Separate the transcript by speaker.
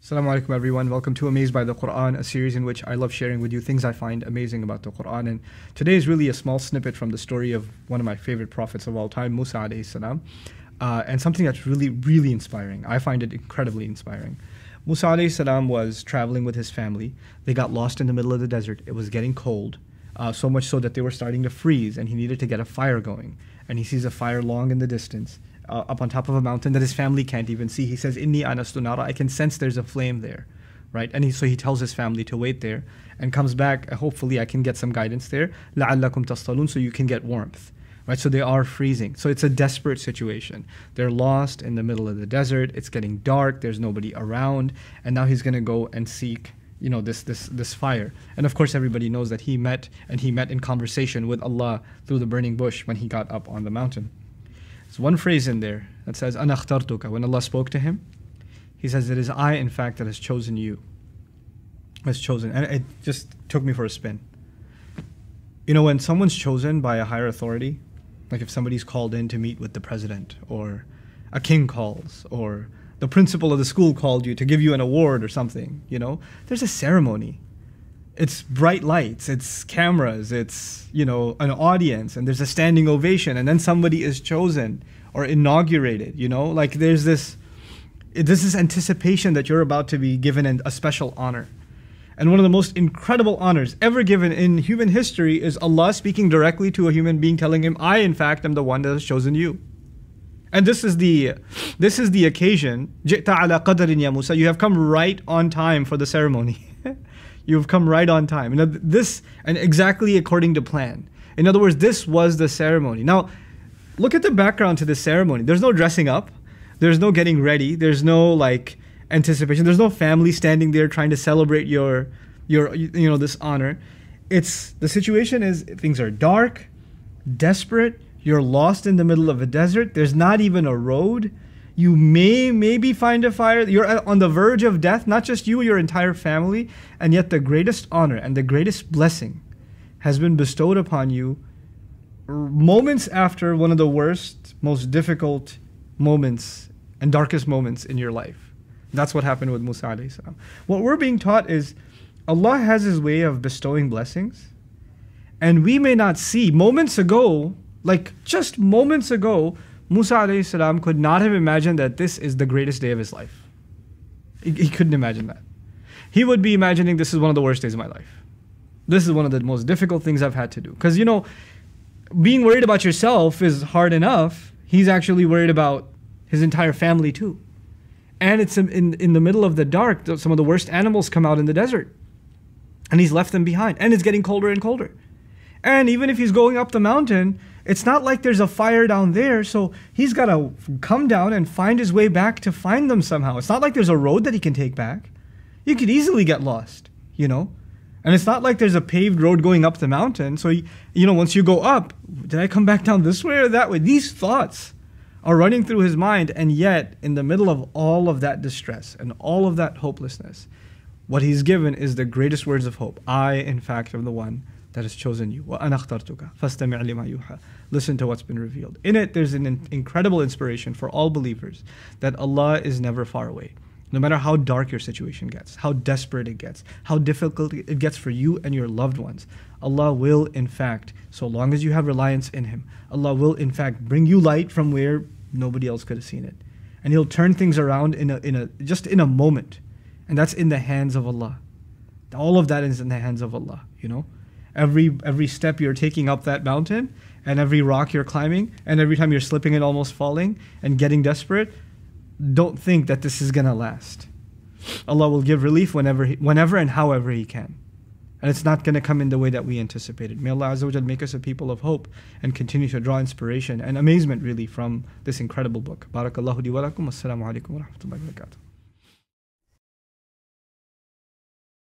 Speaker 1: Assalamu alaikum everyone, welcome to Amazed by the Quran, a series in which I love sharing with you things I find amazing about the Quran. And today is really a small snippet from the story of one of my favorite prophets of all time, Moussa alayhi salam, and something that's really inspiring. I find it incredibly inspiring. Moussa alayhi salam was traveling with his family. They got lost in the middle of the desert. It was getting cold, so much so that they were starting to freeze, and he needed to get a fire going. And he sees a fire long in the distance, up on top of a mountain that his family can't even see. He says, "Inni anastu nara," I can sense there's a flame there, right? And so he tells his family to wait there and comes back. Hopefully I can get some guidance there. لَعَلَّكُمْ تَصْطَلُونَ, so you can get warmth, right? So they are freezing. So it's a desperate situation. They're lost in the middle of the desert. It's getting dark. There's nobody around. And now he's going to go and seek, this fire. And of course everybody knows that he met in conversation with Allah through the burning bush when he got up on the mountain. There's one phrase in there that says, "Ana akhtartuka." When Allah spoke to him, he says, "It is I, in fact, that has chosen you." Has chosen. And it just took me for a spin. When someone's chosen by a higher authority, like if somebody's called in to meet with the president, or a king calls, or the principal of the school called you to give you an award or something, there's a ceremony. It's bright lights, it's cameras, it's, an audience, and there's a standing ovation, and then somebody is chosen or inaugurated, like there's this anticipation that you're about to be given a special honor. And one of the most incredible honors ever given in human history is Allah speaking directly to a human being, telling him, "I, in fact, am the one that has chosen you." And this is the occasion. "Ji'ta ala qadarin ya Musa," you have come right on time for the ceremony. You've come right on time. And exactly according to plan. In other words, this was the ceremony. Now, look at the background to this ceremony. There's no dressing up. There's no getting ready. There's no anticipation. There's no family standing there trying to celebrate your this honor. The situation is things are dark, desperate. You're lost in the middle of a desert. There's not even a road. You maybe find a fire. You're on the verge of death, not just you, your entire family. And yet the greatest honor and the greatest blessing has been bestowed upon you moments after one of the worst, most difficult moments and darkest moments in your life. That's what happened with Moussa alayhi salam. What we're being taught is Allah has His way of bestowing blessings. And we may not see. Moments ago, just moments ago, Moussa alayhi salam could not have imagined that this is the greatest day of his life. He couldn't imagine that. He would be imagining, this is one of the worst days of my life. This is one of the most difficult things I've had to do. Because, being worried about yourself is hard enough. He's actually worried about his entire family too. And it's in the middle of the dark. Some of the worst animals come out in the desert. And he's left them behind. And it's getting colder and colder. And even if he's going up the mountain, it's not like there's a fire down there, so he's got to come down and find his way back to find them somehow. It's not like there's a road that he can take back. You could easily get lost, And it's not like there's a paved road going up the mountain, so, once you go up, did I come back down this way or that way? These thoughts are running through his mind, and yet, in the middle of all of that distress and all of that hopelessness, what he's given is the greatest words of hope. I, in fact, am the one that has chosen you. وَأَنَا اخْتَرْتُكَ فَاسْتَمِعْ لِمَا يُوحَى. Listen to what's been revealed. In it, there's an incredible inspiration for all believers that Allah is never far away. No matter how dark your situation gets, how desperate it gets, how difficult it gets for you and your loved ones, Allah will, in fact, so long as you have reliance in Him, Allah will, in fact, bring you light from where nobody else could have seen it. And He'll turn things around just in a moment. And that's in the hands of Allah. All of that is in the hands of Allah, Every step you're taking up that mountain, and every rock you're climbing, and every time you're slipping and almost falling and getting desperate, don't think that this is going to last. Allah will give relief whenever and however He can. And it's not going to come in the way that we anticipated. May Allah Azza wa Jal make us a people of hope and continue to draw inspiration and amazement really from this incredible book. Barakallahu li wa lakum. Assalamu alaikum wa rahmatullahi wa barakatuh.